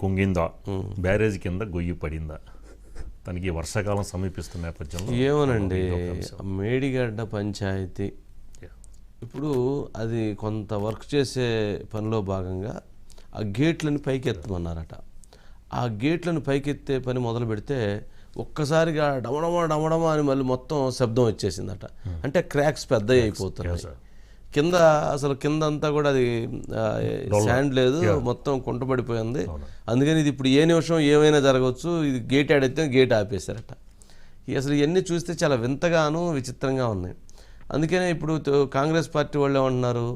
కుంగిందా, barrage కింద గొయ్యి పడిందా? తనకి వర్షాకాలం సమీపిస్తున్న నేపథ్యంలో ఏమోనండి, మేడిగడ్డ పంచాయతీ ఇప్పుడు అది కొంత వర్క్ చేసే పనిలో భాగంగా ఆ గేట్లను పైకెత్తమన్నారట. ఆ గేట్లను పైకెత్తే పని మొదలు పెడితే ఒక్కసారిగా డమడమా అని మళ్ళీ మొత్తం శబ్దం వచ్చేసిందట. అంటే క్రాక్స్ పెద్దవి అయిపోతున్నాయి. కింద అసలు కింద అంతా కూడా అది శాండ్ లేదు, మొత్తం కుంటపడిపోయింది. అందుకని ఇది ఇప్పుడు ఏ నిమిషం ఏమైనా జరగవచ్చు. ఇది గేట్ ఆడితే గేట్ ఆపేశారట. అసలు ఇవన్నీ చూస్తే చాలా వింతగాను విచిత్రంగా ఉన్నాయి. అందుకనే ఇప్పుడు కాంగ్రెస్ పార్టీ వాళ్ళు ఏమంటున్నారు,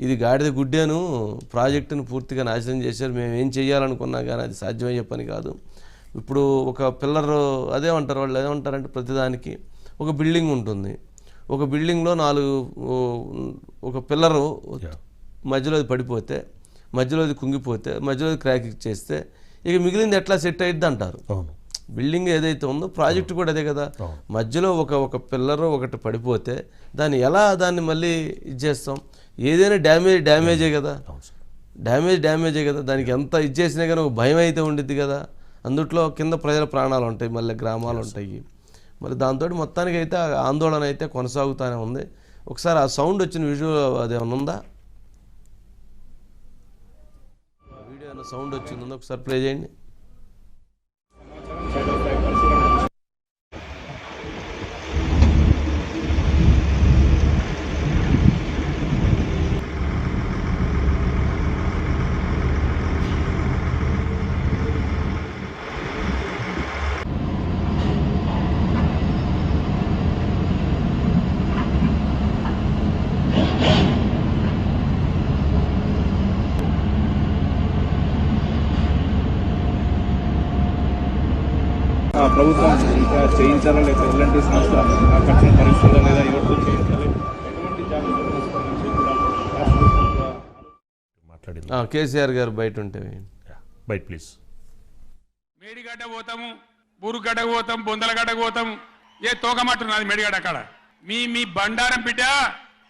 ఇది గాడిద గుడ్డేను, ప్రాజెక్టును పూర్తిగా నాశనం చేశారు, మేము ఏం చేయాలనుకున్నా కానీ అది సాధ్యమయ్యే పని కాదు. ఇప్పుడు ఒక పిల్లర్ అదేమంటారు వాళ్ళు, ఏమంటారంటే ప్రతిదానికి ఒక బిల్డింగ్ ఉంటుంది. ఒక బిల్డింగ్లో ఒక పిల్లరు మధ్యలో అది పడిపోతే, మధ్యలో అది కుంగిపోతే, మధ్యలో అది క్రాక్ ఇచ్చేస్తే ఇక మిగిలింది ఎట్లా సెట్ అయ్యిద్ది అంటారు. బిల్డింగ్ ఏదైతే ఉందో ప్రాజెక్టు కూడా అదే కదా. మధ్యలో ఒక పిల్లరు ఒకటి పడిపోతే దాన్ని మళ్ళీ ఇచ్చేస్తాం. ఏదైనా డ్యామేజే కదా, డ్యామేజే కదా. దానికి ఎంత ఇచ్చేసినా కానీ ఒక భయం అయితే ఉండిద్ది కదా. అందుట్లో కింద ప్రజల ప్రాణాలు ఉంటాయి, మళ్ళీ గ్రామాలు ఉంటాయి. మరి దాంతో మొత్తానికి అయితే ఆందోళన అయితే కొనసాగుతూనే ఉంది. ఒకసారి ఆ సౌండ్ వచ్చిన విజువల్ అదేమన్నా ఉందా, వీడియో ఏమైనా సౌండ్ వచ్చిందా ఒకసారి ప్లే చేయండి. ప్రభుత్వం ఇంకా చేయించాలా లేక ఎలాంటి సంస్థ కఠిన పరీక్షలు లేదా ఎవరితో చేయించాలి, ఎటువంటి జాగ్రత్తలు కేసీఆర్ గారు బయట ఉంటే బయట ప్లీజ్. మేడిగడ్డ పోతాము, బూరుగడ్డ పోతాం, బొందలగడ్డ పోతాం, ఏ తోకమట్టున్నది మేడిగడ్డ అక్కడ. మీ బండారం బిడ్డ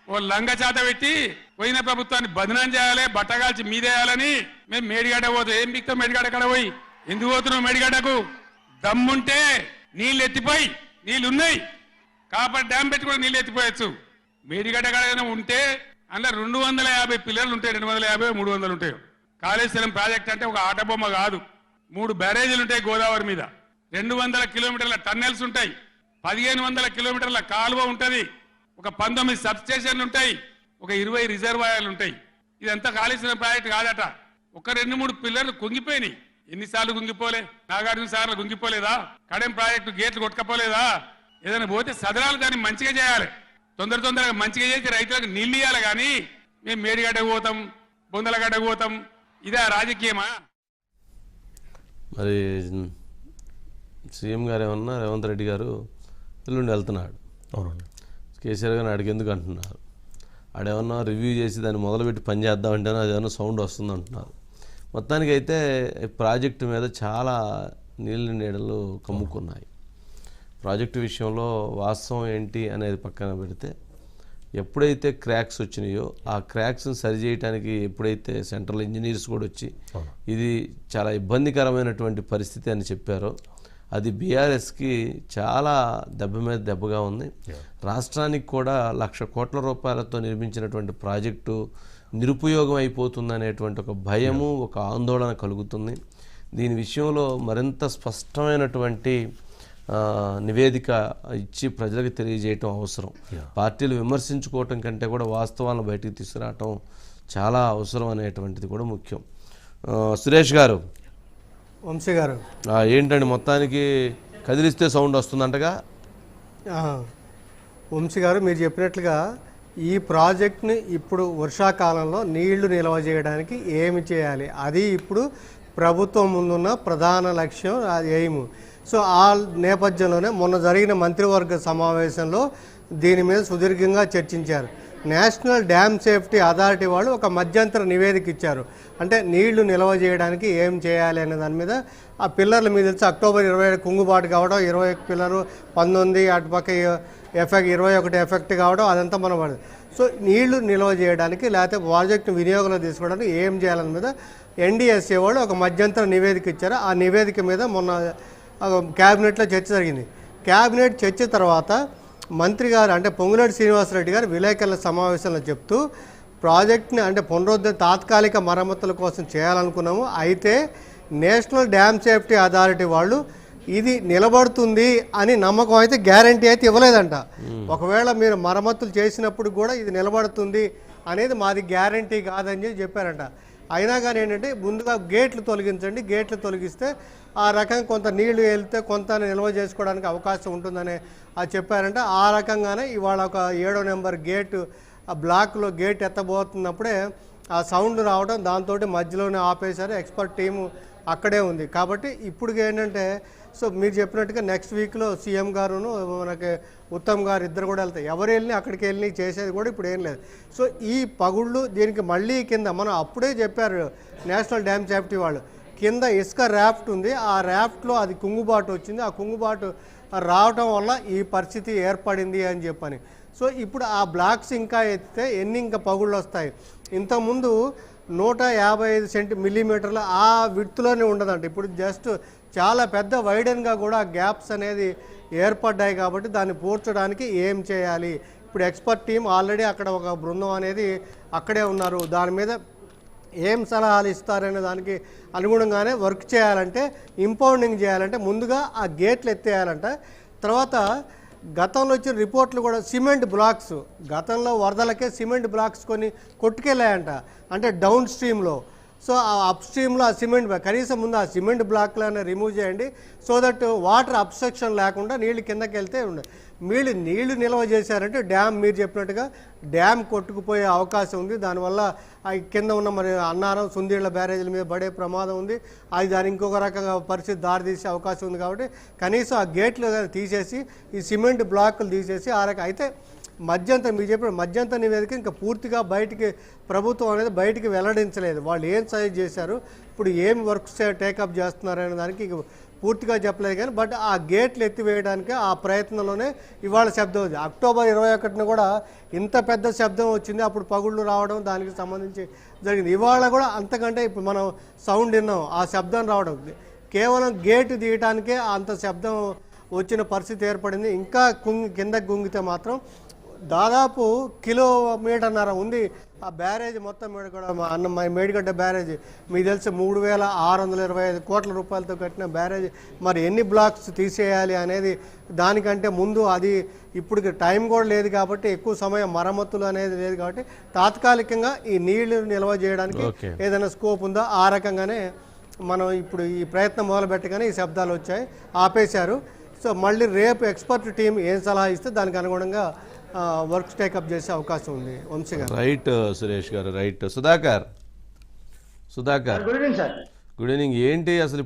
ఓ లంగ చేత పెట్టి పోయిన ప్రభుత్వాన్ని బదనాం చేయాలి, బట్టగాల్చి మీదేయాలని మేము మేడిగడ్డ పోతాం. ఏం బిక్తాం మేడిగడ్డ అక్కడ పోయి? ఎందుకు పోతున్నావు మేడిగడ్డకు? దమ్ముంటే నీళ్ళు ఎత్తిపోయి, నీళ్ళున్నాయి కాబట్టి డ్యామ్ పెట్టి కూడా నీళ్ళు ఎత్తిపోయచ్చు. మేడిగడ్డ కాడ ఉంటే అందులో 250 పిల్లర్లు ఉంటాయి, 250 300 ఉంటాయి. కాళేశ్వరం ప్రాజెక్ట్ అంటే ఒక ఆట బొమ్మ కాదు. 3 బ్యారేజీలు ఉంటాయి గోదావరి మీద, 200 కిలోమీటర్ల టన్నెల్స్ ఉంటాయి, 1500 కిలోమీటర్ల కాలువ ఉంటుంది, ఒక 19 సబ్ స్టేషన్లు ఉంటాయి, ఒక 20 రిజర్వాయర్లు ఉంటాయి. ఇదంతా కాళేశ్వరం ప్రాజెక్ట్ కాదట. ఒక 2-3 పిల్లర్లు కుంగిపోయినాయి. ఎన్నిసార్లు కుంగిపోలే? నాగార్జున సార్లు కుంగిపోలేదా? కడెం ప్రాజెక్టు గేట్లు కొట్టుకపోలేదా? ఏదైనా పోతే సదరాలు దాన్ని మంచిగా చేయాలి, తొందరగా మంచిగా చేసి రైతులకు నీళ్ళు ఇవ్వాలి. కానీ మేము మేడిగడ్డకు పోతాం, బొందలగడ్డకు పోతాం, ఇదే రాజకీయమా? మరి సీఎం గారు ఏమన్నా రేవంత్ రెడ్డి గారు ఎల్లుండి వెళ్తున్నాడు. అవునండి. కేసీఆర్ గారిని అడిగేందుకు ఎందుకు అంటున్నారు? ఆడేమన్నా రివ్యూ చేసి దాన్ని మొదలుపెట్టి పని చేద్దామంటేనే అదేమన్నా సౌండ్ వస్తుంది అంటున్నారు. మొత్తానికైతే ప్రాజెక్టు మీద చాలా నీడలు కమ్ముకున్నాయి. ప్రాజెక్టు విషయంలో వాస్తవం ఏంటి అనేది పక్కన పెడితే, ఎప్పుడైతే క్రాక్స్ వచ్చినాయో ఆ క్రాక్స్ని సరిచేయడానికి ఎప్పుడైతే సెంట్రల్ ఇంజనీర్స్ కూడా వచ్చి ఇది చాలా ఇబ్బందికరమైనటువంటి పరిస్థితి అని చెప్పారో, అది బీఆర్ఎస్కి చాలా దెబ్బ మీద దెబ్బగా ఉంది. రాష్ట్రానికి కూడా 1,00,000 కోట్ల రూపాయలతో నిర్మించినటువంటి ప్రాజెక్టు నిరుపయోగం అయిపోతుందనేటువంటి ఒక భయము, ఒక ఆందోళన కలుగుతుంది. దీని విషయంలో మరింత స్పష్టమైనటువంటి నివేదిక ఇచ్చి ప్రజలకు తెలియజేయటం అవసరం. పార్టీలు విమర్శించుకోవటం కంటే కూడా వాస్తవాలను బయటికి తీసుకురావటం చాలా అవసరం అనేటువంటిది కూడా ముఖ్యం. సురేష్ గారు, వంశీ గారు, ఏంటండి మొత్తానికి కదిలిస్తే సౌండ్ వస్తుందంటగా? వంశీ గారు, మీరు చెప్పినట్లుగా ఈ ప్రాజెక్ట్ని ఇప్పుడు వర్షాకాలంలో నీళ్లు నిల్వ చేయడానికి ఏమి చేయాలి, అది ఇప్పుడు ప్రభుత్వం ముందున్న ప్రధాన లక్ష్యం, అది ఎయిమ్. సో ఆ నేపథ్యంలోనే మొన్న జరిగిన మంత్రివర్గ సమావేశంలో దీని మీద సుదీర్ఘంగా చర్చించారు. నేషనల్ డ్యామ్ సేఫ్టీ అథారిటీ వాళ్ళు ఒక మధ్యంతర నివేదిక ఇచ్చారు. అంటే నీళ్లు నిల్వ చేయడానికి ఏం చేయాలి అనే దాని మీద. ఆ పిల్లర్ల మీద తెలిసి అక్టోబర్ 27 కుంగుబాటు కావడం, 21 పిల్లరు, 19 అటుపక్క 21 ఎఫెక్ట్ కావడం, అదంతా మనం. సో నీళ్లు నిల్వ చేయడానికి లేకపోతే ప్రాజెక్టు వినియోగంలో తీసుకోవడానికి ఏం చేయాలని మీద ఎన్డీఎస్ఏ వాళ్ళు ఒక మధ్యంతర నివేదిక ఇచ్చారు. ఆ నివేదిక మీద మొన్న క్యాబినెట్లో చర్చ జరిగింది. క్యాబినెట్ చర్చ తర్వాత మంత్రి గారు అంటే పొంగులేటి శ్రీనివాసరెడ్డి గారు విలేకరుల సమావేశంలో చెప్తూ ప్రాజెక్ట్ని అంటే పునరుద్ధరణ తాత్కాలిక మరమ్మతుల కోసం చేయాలనుకున్నాము. అయితే నేషనల్ డ్యామ్ సేఫ్టీ అథారిటీ వాళ్ళు ఇది నిలబడుతుంది అని నమ్మకం అయితే గ్యారంటీ అయితే ఇవ్వలేదంట. ఒకవేళ మీరు మరమ్మతులు చేసినప్పుడు కూడా ఇది నిలబడుతుంది అనేది మాది గ్యారంటీ కాదని చెప్పారంట. అయినా కానీ ఏంటంటే ముందుగా గేట్లు తొలగించండి, గేట్లు తొలగిస్తే ఆ రకంగా కొంత నీళ్లు వెళ్తే కొంత నిల్వ చేసుకోవడానికి అవకాశం ఉంటుందని అది చెప్పారంట. ఆ రకంగానే ఇవాళ ఒక 7వ నెంబర్ గేటు ఆ బ్లాక్లో గేట్ ఎత్తబోతున్నప్పుడే ఆ సౌండ్ రావడం, దాంతో మధ్యలోనే ఆపేశారు. ఎక్స్పర్ట్ టీము అక్కడే ఉంది. కాబట్టి ఇప్పుడు ఏంటంటే సో మీరు చెప్పినట్టుగా నెక్స్ట్ వీక్లో సీఎం గారును మనకి ఉత్తమ్ గారు ఇద్దరు కూడా వెళ్తాయి. ఎవరు వెళ్ళి అక్కడికి వెళ్ళి చేసేది కూడా ఇప్పుడు ఏం లేదు. సో ఈ పగుళ్ళు దీనికి మళ్ళీ కింద మనం అప్పుడే చెప్పారు నేషనల్ డ్యామ్ సేఫ్టీ వాళ్ళు, కింద ఇసుక ర్యాఫ్ట్ ఉంది, ఆ ర్యాఫ్ట్లో అది కుంగుబాటు వచ్చింది, ఆ కుంగుబాటు రావటం వల్ల ఈ పరిస్థితి ఏర్పడింది అని చెప్పని. సో ఇప్పుడు ఆ బ్లాక్స్ ఇంకా ఎత్తితే ఎన్ని ఇంకా పగుళ్ళు వస్తాయి. ఇంతకుముందు 155 మిల్లీమీటర్ల ఆ విడ్త్లోనే ఉండదంట. ఇప్పుడు జస్ట్ చాలా పెద్ద వైడన్గా కూడా గ్యాప్స్ అనేది ఏర్పడ్డాయి. కాబట్టి దాన్ని పూడ్చడానికి ఏం చేయాలి, ఇప్పుడు ఎక్స్పర్ట్ టీం ఆల్రెడీ అక్కడ ఒక బృందం అనేది అక్కడే ఉన్నారు. దాని మీద ఏం సలహాలు ఇస్తారనే దానికి అనుగుణంగానే వర్క్ చేయాలంటే ఇంపౌండింగ్ చేయాలంటే ముందుగా ఆ గేట్లు ఎత్తేయాలంట. తర్వాత గతంలో వచ్చిన రిపోర్ట్లు కూడా సిమెంట్ బ్లాక్స్ గతంలో వరదలకే సిమెంట్ బ్లాక్స్ కొన్ని కొట్టుకెళ్ళాయంట, అంటే డౌన్ స్ట్రీమ్లో. సో ఆ అప్ స్ట్రీమ్లో ఆ సిమెంట్ కనీసం ముందు ఆ సిమెంట్ బ్లాక్లను రిమూవ్ చేయండి. సో దట్ వాటర్ అబ్స్ట్రక్షన్ లేకుండా నీళ్ళు కిందకి వెళ్తే ఉండదు. నీళ్లు నిల్వ చేశారంటే డ్యామ్ మీరు చెప్పినట్టుగా డ్యామ్ కొట్టుకుపోయే అవకాశం ఉంది. దానివల్ల కింద ఉన్న మరి అన్నారం సుందీళ్ల బ్యారేజీల మీద పడే ప్రమాదం ఉంది. అది దాని ఇంకొక రకంగా పరిస్థితి దారితీసే అవకాశం ఉంది. కాబట్టి కనీసం ఆ గేట్లు తీసేసి ఈ సిమెంట్ బ్లాకులు తీసేసి ఆ రకం అయితే మధ్యంతరం మీరు చెప్పిన మధ్యంతర నివేదిక ఇంకా పూర్తిగా బయటికి ప్రభుత్వం అనేది బయటికి వెల్లడించలేదు. వాళ్ళు ఏం సజెస్ట్ చేశారు, ఇప్పుడు ఏం వర్క్స్ టేకప్ చేస్తున్నారనే దానికి పూర్తిగా చెప్పలేదు. కానీ బట్ ఆ గేట్లు ఎత్తివేయడానికి ఆ ప్రయత్నంలోనే ఇవాళ శబ్దం ఉంది. అక్టోబర్ 21న కూడా ఇంత పెద్ద శబ్దం వచ్చింది, అప్పుడు పగుళ్ళు రావడం దానికి సంబంధించి జరిగింది. ఇవాళ కూడా అంతకంటే ఇప్పుడు మనం సౌండ్ విన్నాం, ఆ శబ్దం రావడం కేవలం గేటు తీయటానికే అంత శబ్దం వచ్చిన పరిస్థితి ఏర్పడింది. ఇంకా కిందకి గుంగితే మాత్రం దాదాపు కిలోమీటర్న్నర ఉంది ఆ బ్యారేజ్ మొత్తం. మేడిగడ్డ బ్యారేజ్ మీకు తెలిసి 3,625 కోట్ల రూపాయలతో కట్టిన బ్యారేజ్. మరి ఎన్ని బ్లాక్స్ తీసేయాలి అనేది దానికంటే ముందు అది ఇప్పుడు టైం కూడా లేదు కాబట్టి ఎక్కువ సమయం మరమ్మతులు అనేది లేదు కాబట్టి తాత్కాలికంగా ఈ నీళ్లు నిల్వ చేయడానికి ఏదైనా స్కోప్ ఉందో ఆ రకంగానే మనం ఇప్పుడు ఈ ప్రయత్నం మొదలుపెట్టగానే ఈ శబ్దాలు వచ్చాయి, ఆపేశారు. సో మళ్ళీ రేపు ఎక్స్పర్ట్ టీం ఏం సలహా ఇస్తే దానికి అనుగుణంగా వర్క్ టేకప్ చేసే అవకాశం ఉంది. వంశీ గారు రైట్, సురేష్ గారు right. Sudhakar good evening sir. Good evening. ఏంటి అసలు